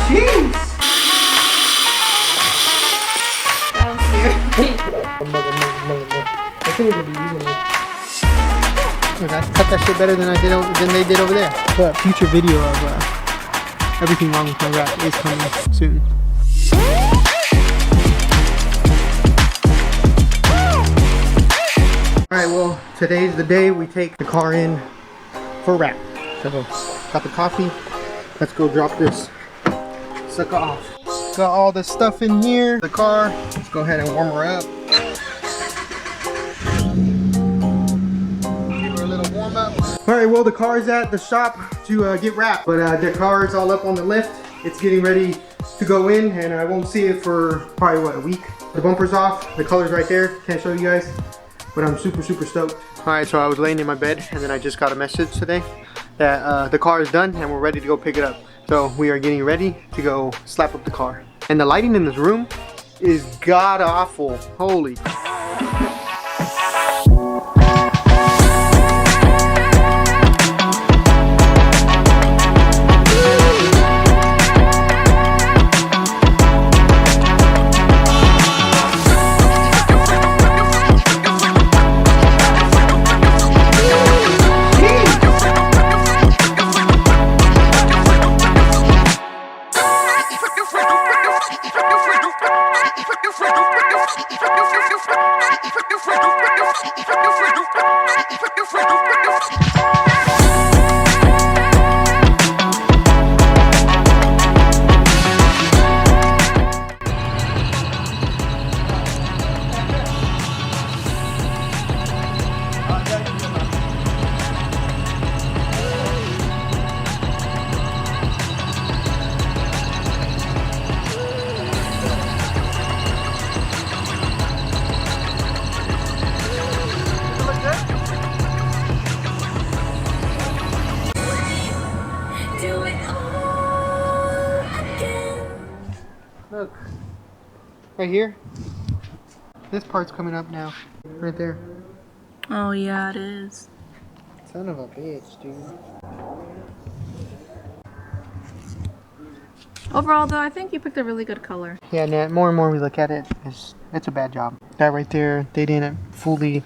Jeez! That was weird. I think we're gonna be using it. Look, I cut that shit better than they did over there. But future video of everything wrong with my rap is coming soon. Alright, well, today's the day we take the car in for wrap. So, got the coffee. Let's go drop this sucker off. Got all the stuff in here, the car. Let's go ahead and warm her up. Give her a little warm up. Alright, well, the car is at the shop to get wrapped. But the car is all up on the lift. It's getting ready to go in, and I won't see it for probably, what, a week. The bumper's off. The color's right there. Can't show you guys. But I'm super stoked. Alright, so I was laying in my bed and then I just got a message today that the car is done and we're ready to go pick it up. So we are getting ready to go slap up the car. And the lighting in this room is god awful. Holy. Look, right here. This part's coming up now, right there. Oh yeah, it is. Son of a bitch, dude. Overall though, I think you picked a really good color. Yeah, Nat, more and more we look at it, it's a bad job. That right there, they didn't fully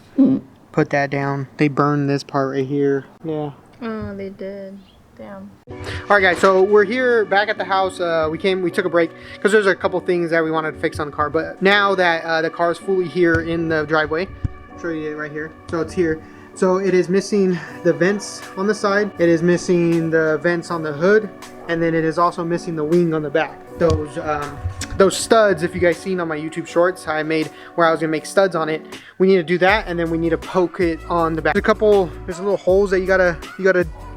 put that down. They burned this part right here. Yeah. Oh, they did. Damn. Alright guys, so we're here back at the house. We took a break because there's a couple things that we wanted to fix on the car. But now that the car is fully here in the driveway, I'll show you it right here. So it's here. So it is missing the vents on the side. It is missing the vents on the hood. And then it is also missing the wing on the back. Those studs, if you guys seen on my YouTube shorts, I made where I was gonna make studs on it. We need to do that, and then we need to poke it on the back. There's a little holes that you gotta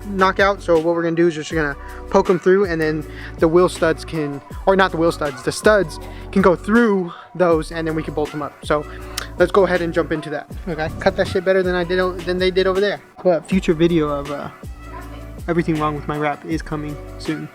knock out. So what we're gonna do is just gonna poke them through, and then the wheel studs can, or not the wheel studs, the studs can go through those, and then we can bolt them up. So let's go ahead and jump into that. Look, I cut that shit better than they did over there. But future video of everything wrong with my rap is coming soon.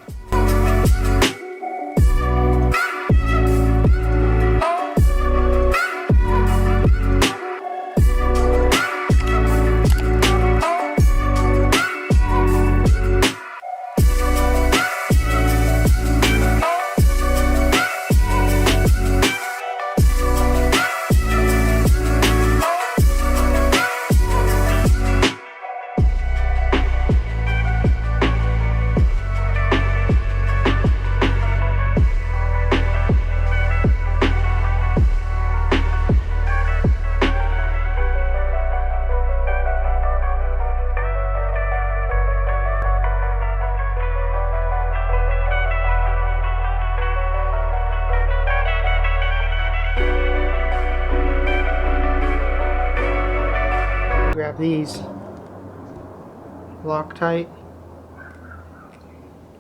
Grab these, Loctite,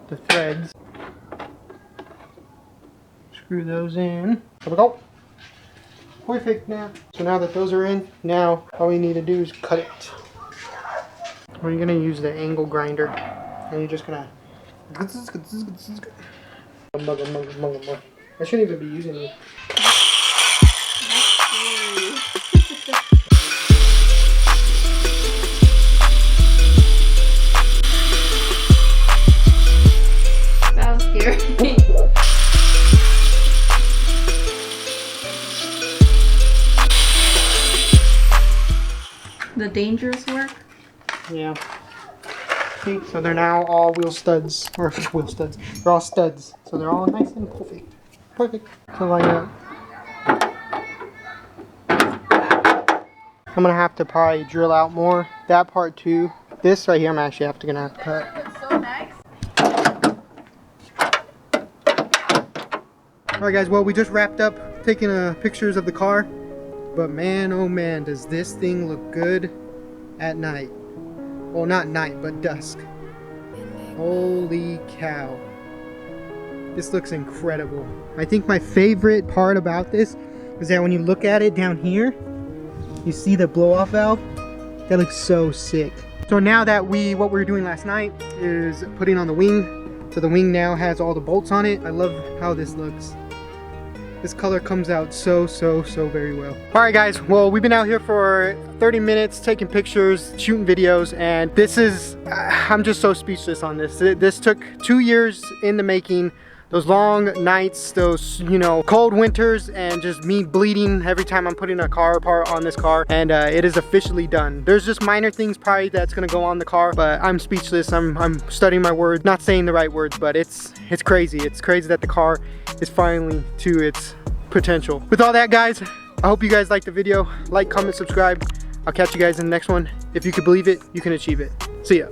the threads, screw those in. There we go. Perfect now. So now that those are in, now all we need to do is cut it. We're gonna use the angle grinder, and you're just gonna. I shouldn't even be using it. That was scary. dangerous work. Yeah. See, so they're now all wheel studs, or wheel studs. They're all studs, so they're all nice and perfect. Perfect. So line up. I'm gonna have to probably drill out more. That part too. This right here, I'm actually gonna have to cut. That's so nice. All right, guys. Well, we just wrapped up taking pictures of the car, but man, oh man, does this thing look good at night? Well, not night, but dusk. Holy cow! This looks incredible. I think my favorite part about this is that when you look at it down here, you see the blow-off valve. That looks so sick. So now that what we were doing last night is putting on the wing. So the wing now has all the bolts on it. I love how this looks. This color comes out so very well. All right, guys. Well, we've been out here for 30 minutes taking pictures, shooting videos, and this is, I'm just so speechless on this. This took 2 years in the making. Those long nights, those, you know, cold winters, and just me bleeding every time I'm putting a car apart on this car, and it is officially done. There's just minor things probably that's gonna go on the car, but I'm speechless. I'm studying my words, not saying the right words, but it's crazy. It's crazy that the car is finally to its potential. With all that, guys, I hope you guys liked the video. Like, comment, subscribe. I'll catch you guys in the next one. If you could believe it, you can achieve it. See ya.